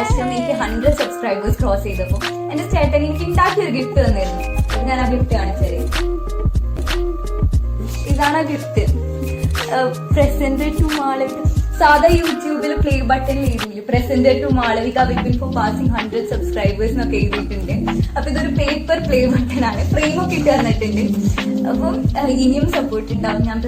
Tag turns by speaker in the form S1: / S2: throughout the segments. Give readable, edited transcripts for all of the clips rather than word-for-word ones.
S1: പ്രാവശ്യം എനിക്ക് 100 subscribers cross ചെയ്തപ്പോൾ എന്റെ ചേട്ടൻ എനിക്ക് ഉണ്ടാക്കിയൊരു ഗിഫ്റ്റ് തന്നിരുന്നു. ഞാൻ ആ ഗിഫ്റ്റ് കാണിച്ചത്. ഇതാണ് ആ ഗിഫ്റ്റ്. Present to Malavika. സാധാ യൂട്യൂബിൽ പ്ലേ ബട്ടണിൽ എഴുതിയില്ല present to Malavika Vipin for passing 100 subscribers എന്നൊക്കെ എഴുതിയിട്ടുണ്ട്. അപ്പൊ ഇതൊരു പേപ്പർ പ്ലേ ബട്ടൺ ആണ്. ഫ്രെയിമൊക്കെ ഇട്ട് തന്നിട്ടുണ്ട്. അപ്പം ഇനിയും സപ്പോർട്ട് ഉണ്ടാവും ഞാൻ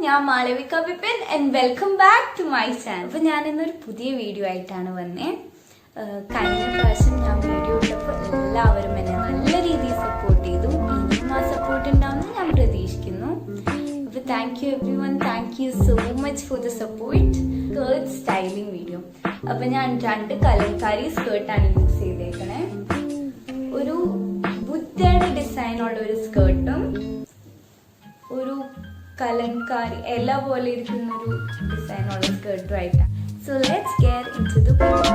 S1: ഞാൻ Malavika Vipin and welcome back to my channel. അപ്പൊ ഞാൻ ഇന്നൊരു പുതിയ വീഡിയോ ആയിട്ടാണ് വന്നേ. കഴിഞ്ഞ പ്രാവശ്യം ഞാൻ വീഡിയോ ഇട്ടപ്പോൾ എല്ലാവരും എന്നെ നല്ല രീതിയിൽ സപ്പോർട്ട് ചെയ്തു. ഇനിയും ആ സപ്പോർട്ട് ഉണ്ടാവുമെന്ന് ഞാൻ പ്രതീക്ഷിക്കുന്നു. അപ്പൊ thank you every one, thank you so much for the support. Skirt styling video. അപ്പൊ ഞാൻ 2 കലംകാരി സ്കേർട്ടാണ് യൂസ് ചെയ്തേക്കണേ. ഒരു ബുദ്ധയുടെ ഡിസൈനുള്ള ഒരു സ്കേർട്ടും ഒരു കലംകാരി ഇല പോലെ ഇരിക്കുന്ന ഒരു ഡിസൈനുള്ള സ്കേർട്ടും ആയിട്ടാണ്. So let's get into the video.